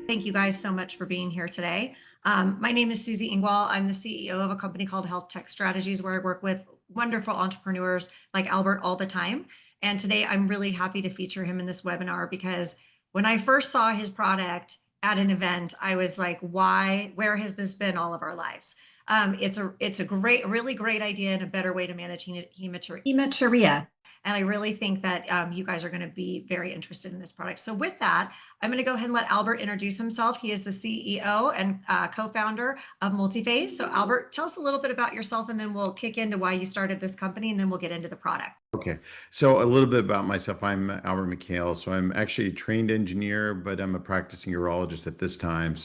Thank you guys so much for being here today. My name is Susie Ingwall. I'm the CEO of a company called Health Tech Strategies, where I work with wonderful entrepreneurs like Albert all the time. And today I'm really happy to feature him in this webinar because when I first saw his product at an event, I was like, why, where has this been all of our lives? It's a really great idea and a better way to manage hematuria. And I really think that you guys are going to be very interested in this product. So with that, I'm going to go ahead and let Albert introduce himself. He is the CEO and co-founder of Multiphze. So Albert, tell us a little bit about yourself, and then we'll kick into why you started this company, and then we'll get into the product. Okay, so a little bit about myself. I'm Albert McHale. So I'm actually a trained engineer, but I'm a practicing urologist at this time.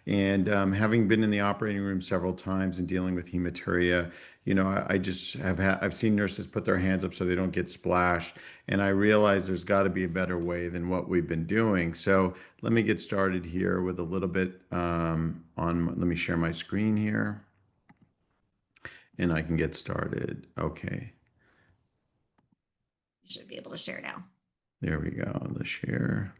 And having been in the operating room several times and dealing with hematuria, I just I've seen nurses put their hands up so they don't get splashed, and I realize there's got to be a better way than what we've been doing. So let me get started here with a little bit let me share my screen here, and I can get started. Okay. You should be able to share now. There we go, the share.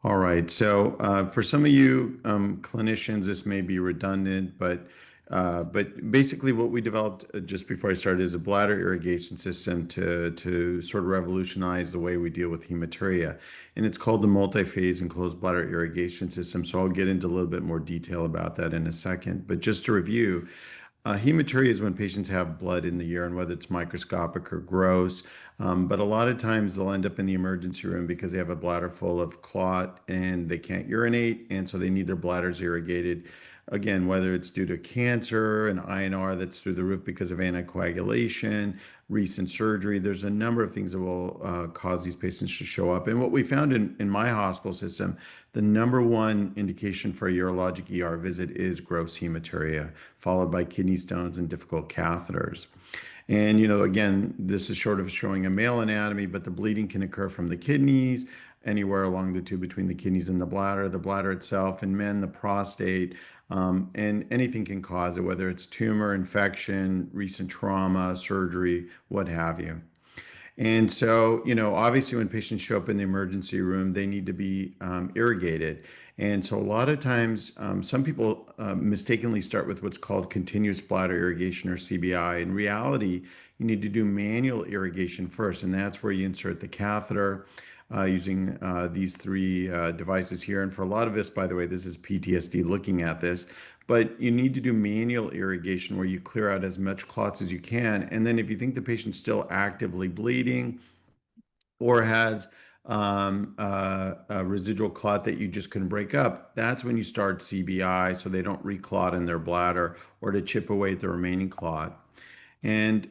All right, so for some of you clinicians, this may be redundant, but basically what we developed just before I started is a bladder irrigation system to sort of revolutionize the way we deal with hematuria. And it's called the Multiphze Enclosed Bladder Irrigation System. So I'll get into a little bit more detail about that in a second. But just to review, hematuria is when patients have blood in the urine, whether it's microscopic or gross. But a lot of times they'll end up in the emergency room because they have a bladder full of clot and they can't urinate, and so they need their bladders irrigated. Again, whether it's due to cancer, an INR that's through the roof because of anticoagulation, recent surgery, there's a number of things that will cause these patients to show up. And what we found in my hospital system, the number one indication for a urologic ER visit is gross hematuria, followed by kidney stones and difficult catheters. And, again, this is sort of showing a male anatomy, but the bleeding can occur from the kidneys, anywhere along the tube between the kidneys and the bladder itself. In men, the prostate, and anything can cause it, whether it's tumor, infection, recent trauma, surgery, what have you. And so, obviously when patients show up in the emergency room, they need to be irrigated. And so a lot of times, some people mistakenly start with what's called continuous bladder irrigation, or CBI. In reality, you need to do manual irrigation first, and that's where you insert the catheter using these three devices here. And for a lot of us, by the way, this is PTSD looking at this, but you need to do manual irrigation where you clear out as much clots as you can. And then if you think the patient's still actively bleeding or has a residual clot that you just couldn't break up, that's when you start CBI, so they don't reclot in their bladder or to chip away at the remaining clot. And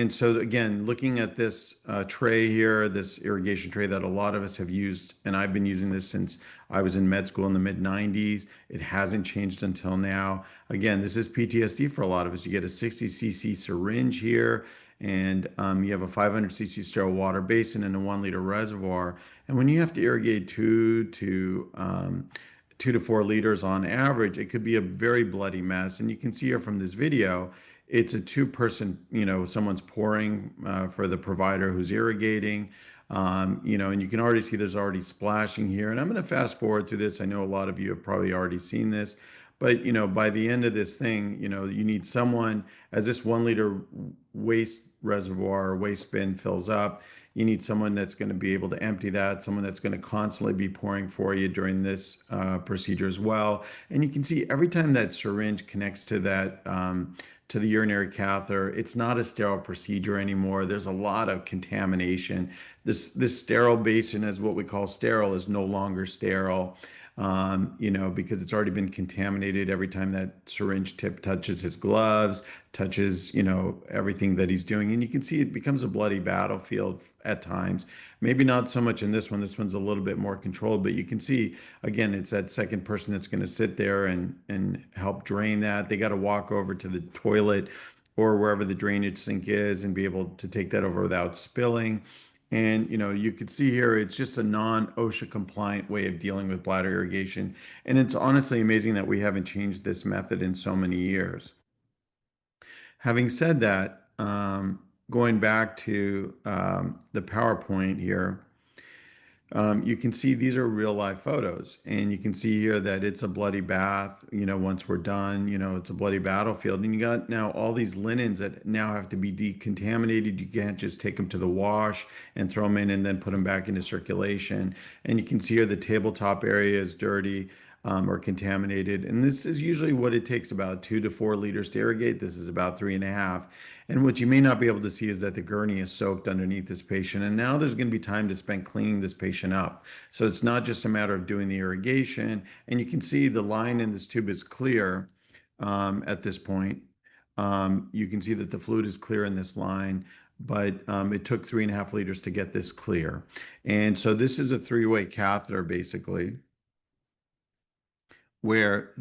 so again, looking at this tray here, this irrigation tray that a lot of us have used, and I've been using this since I was in med school in the mid-90s. It hasn't changed until now. Again, this is PTSD for a lot of us. You get a 60 cc syringe here, and you have a 500 cc sterile water basin and a 1 liter reservoir. And when you have to irrigate 2 to 4 liters on average, it could be a very bloody mess. And you can see here from this video, it's a two-person, someone's pouring for the provider who's irrigating, and you can already see there's already splashing here. And I'm going to fast forward through this. I know a lot of you have probably already seen this, but, by the end of this thing, you need someone, as this 1 liter waste reservoir or waste bin fills up, you need someone that's going to be able to empty that, someone that's going to constantly be pouring for you during this procedure as well. And you can see every time that syringe connects to that, to the urinary catheter, it's not a sterile procedure anymore. There's a lot of contamination. This sterile basin, is what we call sterile, is no longer sterile, because it's already been contaminated every time that syringe tip touches his gloves, touches, everything that he's doing. And you can see it becomes a bloody battlefield at times. Maybe not so much in this one. This one's a little bit more controlled, but you can see, again, it's that second person that's going to sit there and help drain that. They got to walk over to the toilet or wherever the drainage sink is and be able to take that over without spilling. And you could see here, it's just a non-OSHA compliant way of dealing with bladder irrigation. And it's honestly amazing that we haven't changed this method in so many years. Having said that, going back to the PowerPoint here, you can see these are real life photos, and you can see here that it's a bloody bath. Once we're done, it's a bloody battlefield, and you got now all these linens that now have to be decontaminated. You can't just take them to the wash and throw them in and then put them back into circulation. And you can see here the tabletop area is dirty. Or contaminated. And this is usually what it takes, about 2 to 4 liters to irrigate. This is about 3.5. And what you may not be able to see is that the gurney is soaked underneath this patient. And now there's going to be time to spend cleaning this patient up. So it's not just a matter of doing the irrigation. And you can see the line in this tube is clear at this point. You can see that the fluid is clear in this line, but it took 3.5 liters to get this clear. And so this is a three-way catheter, basically, where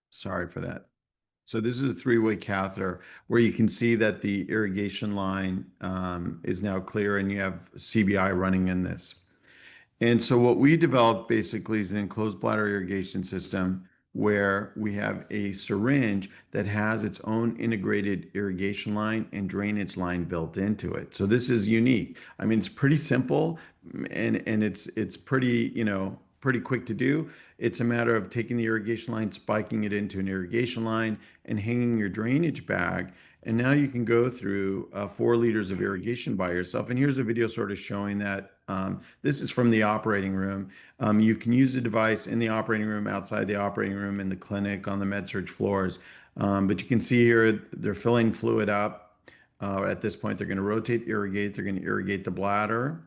sorry for that. So this is a three-way catheter where you can see that the irrigation line is now clear, and you have CBI running in this. And so what we developed basically is an enclosed bladder irrigation system where we have a syringe that has its own integrated irrigation line and drainage line built into it. So this is unique. I mean, it's pretty simple, and it's pretty, pretty quick to do. It's a matter of taking the irrigation line, spiking it into an irrigation line, and hanging your drainage bag. And now you can go through 4 liters of irrigation by yourself. And here's a video sort of showing that. This is from the operating room. You can use the device in the operating room, outside the operating room, in the clinic, on the med-surg floors. But you can see here they're filling fluid up. At this point, they're going to rotate, irrigate. They're going to irrigate the bladder.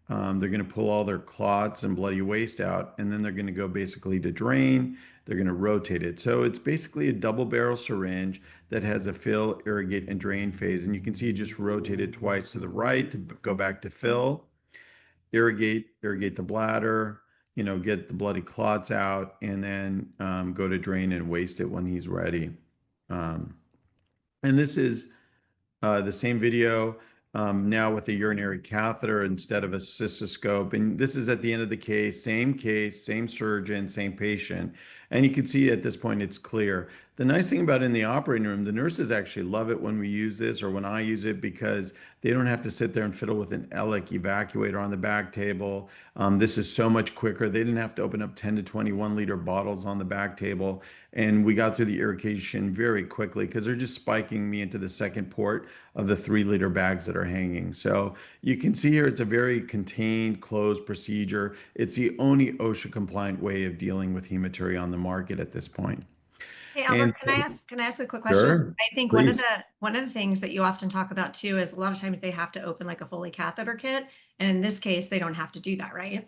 They're going to pull all their clots and bloody waste out, and then they're going to go basically to drain. They're going to rotate it. So it's basically a double barrel syringe that has a fill, irrigate, and drain phase. And you can see it just rotated twice to the right to go back to fill, irrigate the bladder, get the bloody clots out, and then go to drain and waste it when he's ready. And this is the same video, now with a urinary catheter instead of a cystoscope. And this is at the end of the case, same surgeon, same patient. And you can see at this point it's clear. The nice thing about in the operating room, the nurses actually love it when we use this, or when I use it, because they don't have to sit there and fiddle with an ELIC evacuator on the back table. This is so much quicker. They didn't have to open up 10 to 21 liter bottles on the back table. And we got through the irrigation very quickly because they're just spiking me into the second port of the 3 liter bags that are hanging. So you can see here it's a very contained, closed procedure. It's the only OSHA compliant way of dealing with hematuria on the market at this point. Hey, And Albert, can I ask a quick question? sure, I think please. one of the things that you often talk about too is a lot of times they have to open like a Foley catheter kit. And in this case, they don't have to do that, right?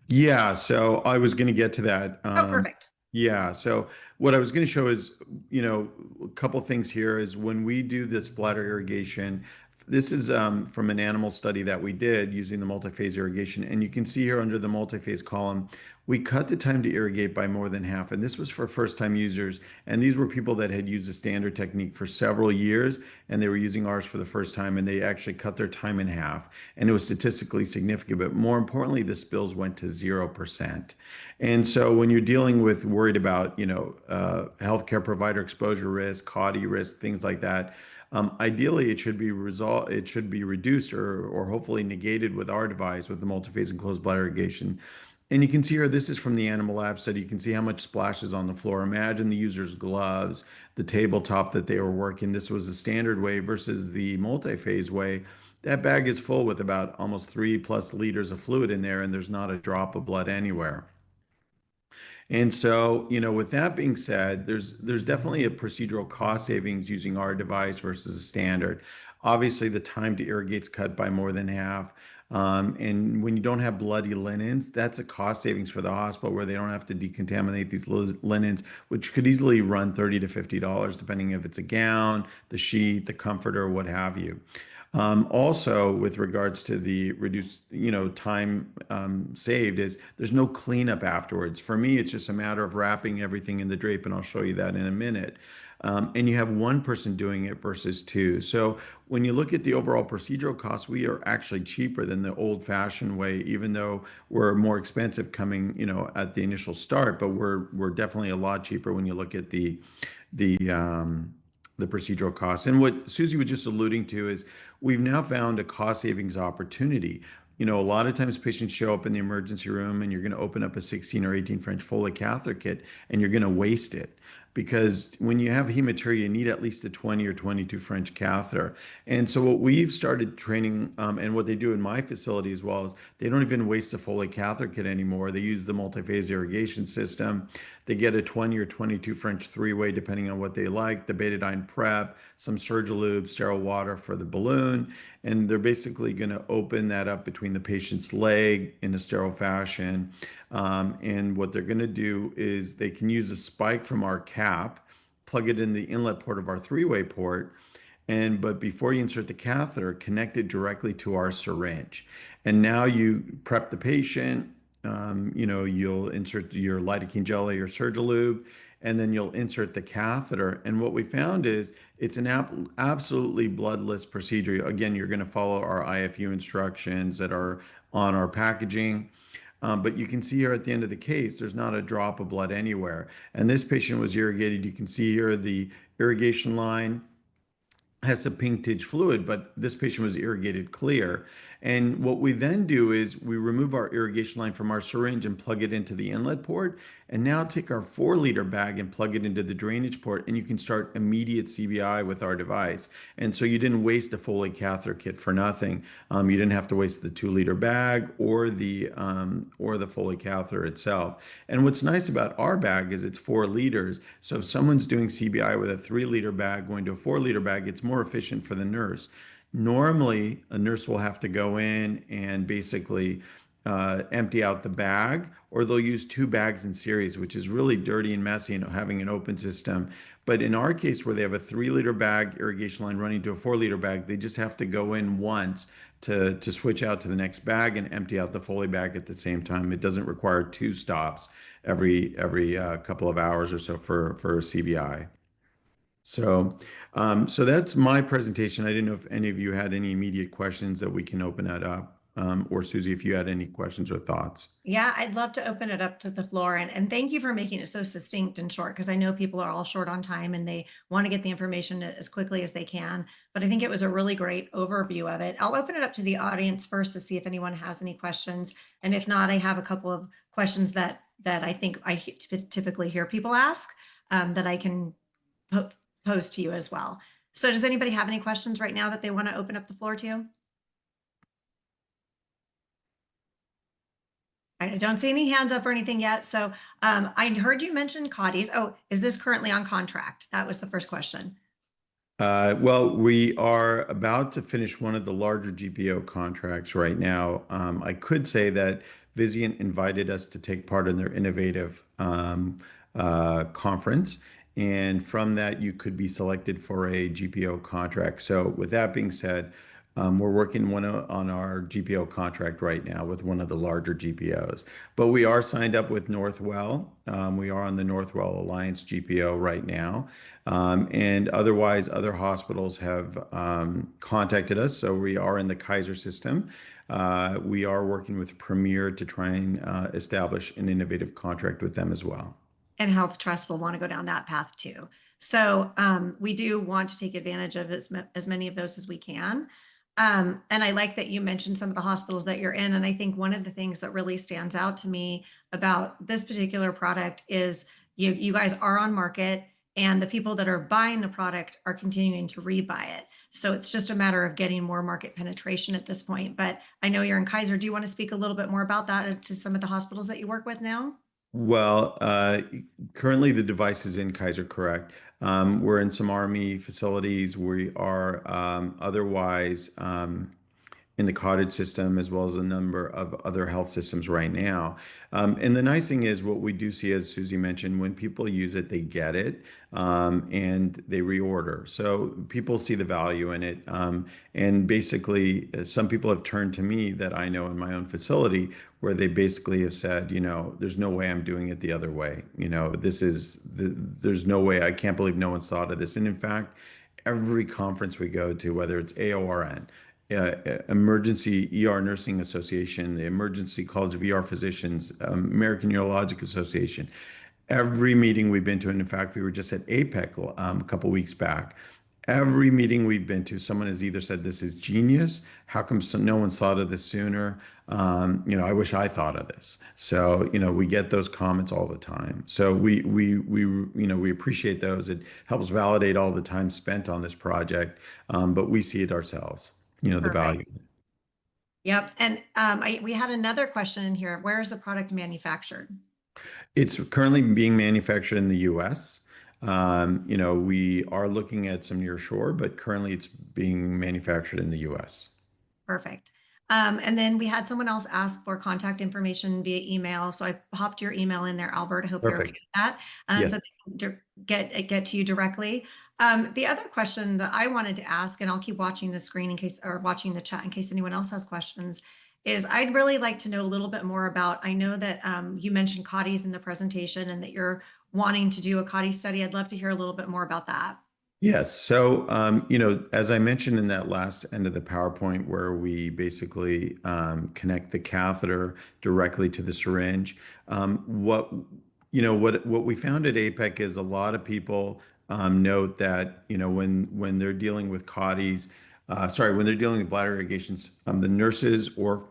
Yeah, so I was going to get to that. Oh, perfect. Yeah, so what I was going to show is, a couple things here is when we do this bladder irrigation, this is from an animal study that we did using the multiphase irrigation. And you can see here under the multiphase column, we cut the time to irrigate by more than half. And this was for first-time users. And these were people that had used the standard technique for several years, and they were using ours for the first time, and they actually cut their time in half. And it was statistically significant. But more importantly, the spills went to 0%. And so when you're dealing with worried about, healthcare provider exposure risk, CAUTI risk, things like that, ideally it should be reduced or hopefully negated with our device, with the multiphase enclosed bladder irrigation. And you can see here, this is from the animal lab study. You can see how much splashes on the floor. Imagine the user's gloves, the tabletop that they were working. This was the standard way versus the multiphase way. That bag is full with about almost 3+ liters of fluid in there, and there's not a drop of blood anywhere. And so, with that being said, there's definitely a procedural cost savings using our device versus a standard. Obviously, the time to irrigate's cut by more than half. And when you don't have bloody linens, that's a cost savings for the hospital, where they don't have to decontaminate these linens, which could easily run $30 to $50, depending if it's a gown, the sheet, the comforter, what have you. Also, with regards to the reduced, time saved, is there's no cleanup afterwards. For me, it's just a matter of wrapping everything in the drape, and I'll show you that in a minute. And you have one person doing it versus two. So when you look at the overall procedural costs, we are actually cheaper than the old-fashioned way, even though we're more expensive coming, at the initial start. But we're definitely a lot cheaper when you look at the the procedural costs. And what Susie was just alluding to is we've now found a cost savings opportunity. A lot of times patients show up in the emergency room and you're going to open up a 16 or 18 French Foley catheter kit and you're going to waste it. Because when you have hematuria, you need at least a 20 or 22 French catheter. And so what we've started training, and what they do in my facility as well, is they don't even waste the Foley catheter kit anymore. They use the multiphase irrigation system. They get a 20 or 22 French three-way, depending on what they like, the betadine prep, some Surgilube, sterile water for the balloon. And they're basically going to open that up between the patient's leg in a sterile fashion. And what they're going to do is they can use a spike from our cap, plug it in the inlet port of our three-way port, but before you insert the catheter, connect it directly to our syringe. And now you prep the patient. You'll insert your lidocaine jelly or Surgilube, and then you'll insert the catheter. And what we found is it's an absolutely bloodless procedure. Again, you're going to follow our IFU instructions that are on our packaging. But you can see here at the end of the case, there's not a drop of blood anywhere. And this patient was irrigated. You can see here the irrigation line has some pinkish fluid, but this patient was irrigated clear. And what we then do is we remove our irrigation line from our syringe and plug it into the inlet port. And now take our 4-liter bag and plug it into the drainage port, and you can start immediate CBI with our device. And so you didn't waste a Foley catheter kit for nothing. You didn't have to waste the 2-liter bag or the Foley catheter itself. And what's nice about our bag is it's 4 liters. So if someone's doing CBI with a 3-liter bag going to a 4-liter bag, it's more efficient for the nurse. Normally, a nurse will have to go in and basically empty out the bag, or they'll use 2 bags in series, which is really dirty and messy, having an open system. But in our case, where they have a 3-liter bag irrigation line running to a 4-liter bag, they just have to go in once to switch out to the next bag and empty out the Foley bag at the same time. It doesn't require 2 stops every couple of hours or so for CBI. So that's my presentation. I didn't know if any of you had any immediate questions that we can open that up, or Susie, if you had any questions or thoughts. Yeah, I'd love to open it up to the floor, and thank you for making it so succinct and short, because I know people are all short on time and they want to get the information as quickly as they can. But I think it was a really great overview of it. I'll open it up to the audience first to see if anyone has any questions. And if not, I have a couple of questions that I think I typically hear people ask, that I can pose to you as well. So does anybody have any questions right now that they want to open up the floor to? I don't see any hands up or anything yet. So I heard you mention CAUTIs. Oh, is this currently on contract? That was the first question. Well, we are about to finish one of the larger GPO contracts right now. I could say that Vizient invited us to take part in their innovative conference. And from that, you could be selected for a GPO contract. So with that being said, we're working on our GPO contract right now with one of the larger GPOs. But we are signed up with Northwell. We are on the Northwell Alliance GPO right now. And otherwise, other hospitals have contacted us. So we are in the Kaiser system. We are working with Premier to try and establish an innovative contract with them as well. And Health Trust will want to go down that path too. So we do want to take advantage of as many of those as we can. And I like that you mentioned some of the hospitals that you're in. And I think one of the things that really stands out to me about this particular product is you guys are on market, and the people that are buying the product are continuing to rebuy it. So it's just a matter of getting more market penetration at this point. But I know you're in Kaiser. Do you want to speak a little bit more about that to some of the hospitals that you work with now? Well, currently the device is in Kaiser, correct. We're in some Army facilities. We are otherwise in the cottage system, as well as a number of other health systems right now. And the nice thing is, what we do see, as Susie mentioned, when people use it, they get it, and they reorder. So people see the value in it. And basically, some people have turned to me that I know in my own facility, where they basically have said, there's no way I'm doing it the other way. There's no way. I can't believe no one's thought of this. And in fact, every conference we go to, whether it's AORN, Emergency ER Nursing Association, the Emergency College of ER Physicians, American Urologic Association, Every meeting we've been to, and in fact, we were just at APEC a couple weeks back. Every meeting we've been to, someone has either said, "This is genius. How come no one's thought of this sooner? I wish I thought of this." So, we get those comments all the time. So we appreciate those. It helps validate all the time spent on this project, but we see it ourselves. The Perfect. value. Yep. And we had another question in here. Where is the product manufactured? It's currently being manufactured in the US. We are looking at some near shore, but currently it's being manufactured in the US. Perfect. And then we had someone else ask for contact information via email. So I popped your email in there, Albert. I hope you're okay Perfect. with that. So Yes. they can get to you directly. The other question that I wanted to ask, and I'll keep watching the screen in case, or watching the chat in case anyone else has questions, is I'd really like to know a little bit more about, I know that you mentioned CODIs in the presentation and that you're wanting to do a CODI study. I'd love to hear a little bit more about that. Yes. So, as I mentioned in that last end of the PowerPoint, where we basically connect the catheter directly to the syringe, what we found at APEC is a lot of people note that when they're dealing with CODIs, when they're dealing with bladder irrigations, the nurses or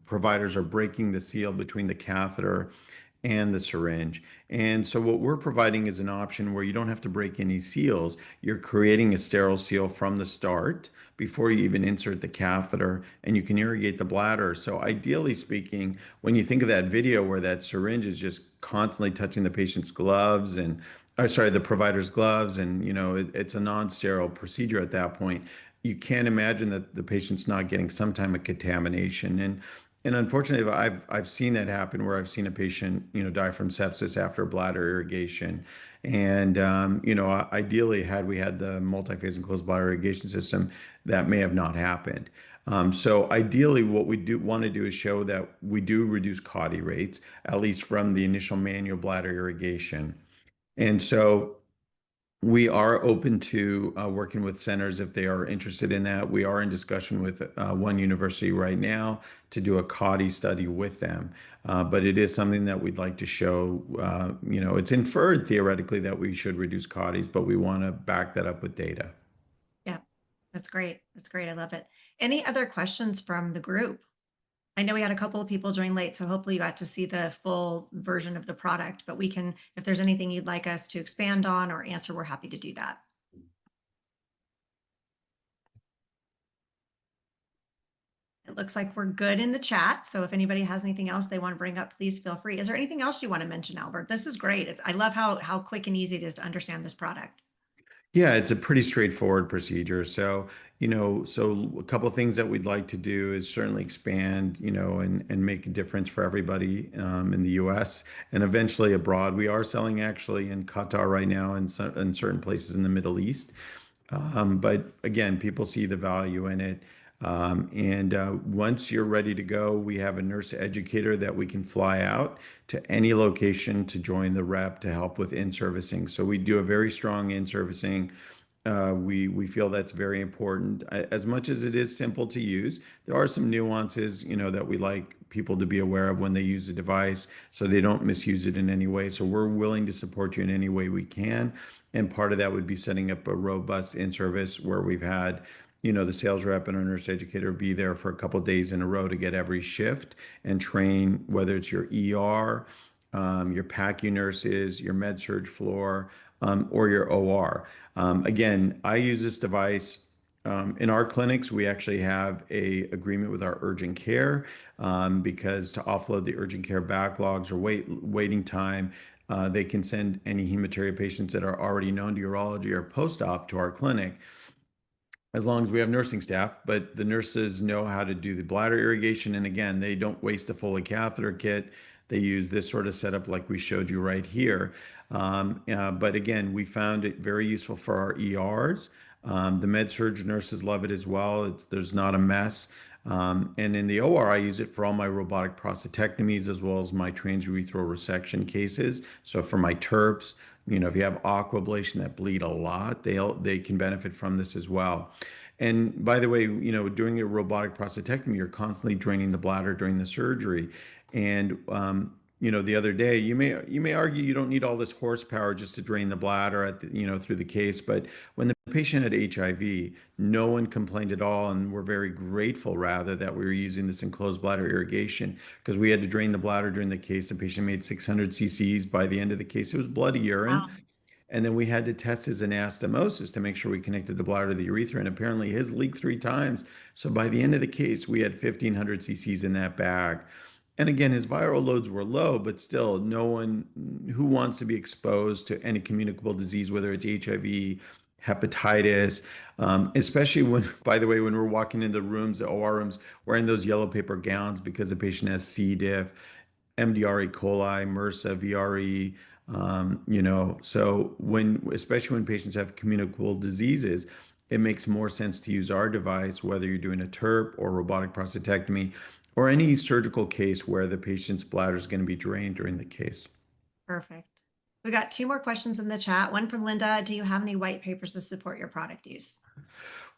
providers are breaking the seal between the catheter and the syringe. And so what we're providing is an option where you don't have to break any seals. You're creating a sterile seal from the start before you even insert the catheter, and you can irrigate the bladder. So ideally speaking, when you think of that video where that syringe is just constantly touching the patient's gloves and the provider's gloves, and it's a non-sterile procedure at that point. You can't imagine that the patient's not getting some type of contamination. And unfortunately, I've seen that happen where I've seen a patient, die from sepsis after bladder irrigation. And ideally, had we had the multi-phase enclosed bladder irrigation system, that may have not happened. So ideally, what we do want to do is show that we do reduce CAUTI rates, at least from the initial manual bladder irrigation. And so we are open to working with centers if they are interested in that. We are in discussion with one university right now to do a CAUTI study with them. But it is something that we'd like to show. It's inferred theoretically that we should reduce CAUTIs, but we want to back that up with data. Yeah, that's great. That's great. I love it. Any other questions from the group? I know we had a couple of people join late, so hopefully you got to see the full version of the product, but we can, if there's anything you'd like us to expand on or answer, we're happy to do that. It looks like we're good in the chat. So if anybody has anything else they want to bring up, please feel free. Is there anything else you want to mention, Albert? This is great. I love how quick and easy it is to understand this product. Yeah, it's a pretty straightforward procedure. So, so a couple of things that we'd like to do is certainly expand, and make a difference for everybody in the US and eventually abroad. We are selling actually in Qatar right now and in certain places in the Middle East. But again, people see the value in it. And once you're ready to go, we have a nurse educator that we can fly out to any location to join the rep to help with in-servicing. So we do a very strong in-servicing. We feel that's very important. As much as it is simple to use, there are some nuances, that we like people to be aware of when they use the device so they don't misuse it in any way. So we're willing to support you in any way we can. And part of that would be setting up a robust in-service where we've had the sales rep and our nurse educator be there for a couple of days in a row to get every shift and train, whether it's your ER, your PACU nurses, your med surg floor, or your OR. Again, I use this device. In our clinics, we actually have a agreement with our urgent care because to offload the urgent care backlogs or waiting time, they can send any hematuria patients that are already known to urology or post-op to our clinic as long as we have nursing staff, but the nurses know how to do the bladder irrigation. And again, they don't waste a Foley catheter kit. They use this sort of setup like we showed you right here. But again, we found it very useful for our ERs. The med surg nurses love it as well. There's not a mess. And in the OR, I use it for all my robotic prostatectomies as well as my transurethral resection cases. So for my TURPs, if you have aquablation that bleed a lot, they can benefit from this as well. And by the way, doing a robotic prostatectomy, you're constantly draining the bladder during the surgery. And the other day, you may argue you don't need all this horsepower just to drain the bladder through the case, but when the patient had HIV, no one complained at all, and we're very grateful rather that we were using this enclosed bladder irrigation because we had to drain the bladder during the case. The patient made 600 cc's by the end of the case. It was bloody urine. Wow. And then we had to test his anastomosis to make sure we connected the bladder to the urethra. And apparently his leaked 3 times. So by the end of the case, we had 1,500 cc's in that bag. And again, his viral loads were low, but still, no one who wants to be exposed to any communicable disease, whether it's HIV, hepatitis, especially when, by the way, when we're walking in the rooms, the OR rooms, wearing those yellow paper gowns because the patient has C. diff, MDR E. coli, MRSA, VRE. So especially when patients have communicable diseases, it makes more sense to use our device, whether you're doing a TURP or robotic prostatectomy or any surgical case where the patient's bladder is going to be drained during the case. Perfect. We got 2 more questions in the chat. One from Linda. Do you have any white papers to support your product use?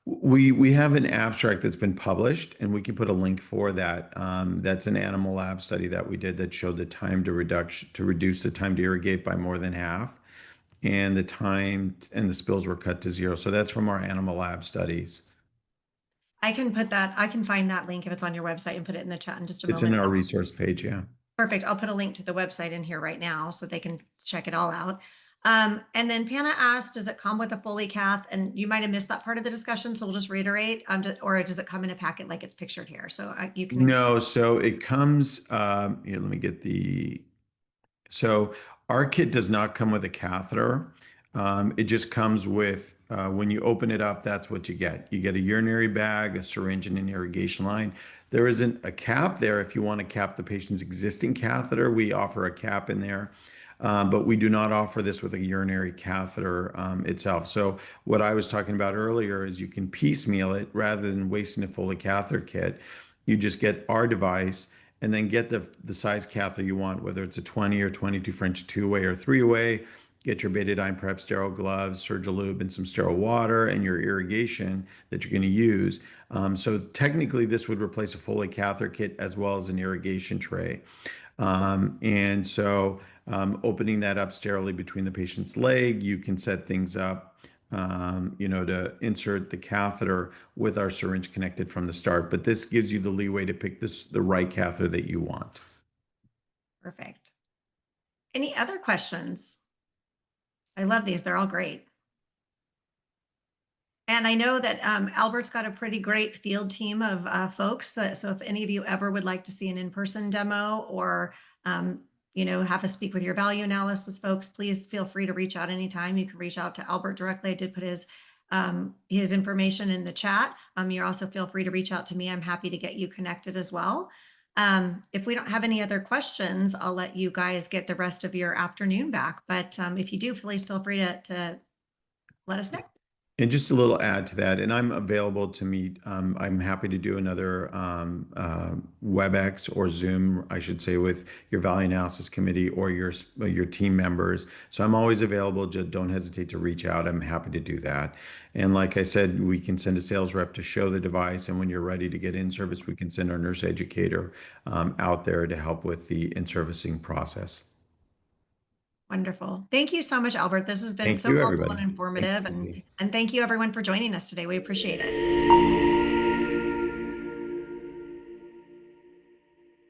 We have an abstract that's been published, and we can put a link for that. That's an animal lab study that we did that showed the time to reduce the time to irrigate by more than half, and the time and the spills were cut to 0. So that's from our animal lab studies. I can find that link if it's on your website and put it in the chat in just a It's moment. in our resource page, yeah. Perfect. I'll put a link to the website in here right now so they can check it all out. And then Panna asked, does it come with a Foley cath? And you might have missed that part of the discussion, so we'll just reiterate. Or does it come in a packet like it's pictured here? So you can. No, so it comes, here, let me get so our kit does not come with a catheter. It just comes with, when you open it up, that's what you get. You get a urinary bag, a syringe, and an irrigation line. There isn't a cap there. If you want to cap the patient's existing catheter, we offer a cap in there. But we do not offer this with a urinary catheter itself. So what I was talking about earlier is you can piecemeal it rather than wasting a Foley catheter kit. You just get our device and then get the size catheter you want, whether it's a 20 or 22 French 2-way or 3-way. Get your betadine prep sterile gloves, Surgilube, and some sterile water, and your irrigation that you're going to use. So technically, this would replace a Foley catheter kit as well as an irrigation tray. Opening that up sterilely between the patient's leg, you can set things up, to insert the catheter with our syringe connected from the start. But this gives you the leeway to pick the right catheter that you want. Perfect. Any other questions? I love these. They're all great. And I know that Albert's got a pretty great field team of folks. So if any of you ever would like to see an in-person demo or have us speak with your value analysis folks, please feel free to reach out anytime. You can reach out to Albert directly. I did put his information in the chat. You also feel free to reach out to me. I'm happy to get you connected as well. If we don't have any other questions, I'll let you guys get the rest of your afternoon back. But if you do, please feel free to let us know. And just a little add to that, and I'm available to meet. I'm happy to do another WebEx or Zoom, I should say, with your value analysis committee or your team members. So I'm always available. Just don't hesitate to reach out. I'm happy to do that. And like I said, we can send a sales rep to show the device, and when you're ready to get in service, we can send our nurse educator out there to help with the in-servicing process. Wonderful. Thank you so much, Albert. This has been Thank so you, helpful everybody. and informative. Thank you. And thank you everyone for joining us today. We appreciate it.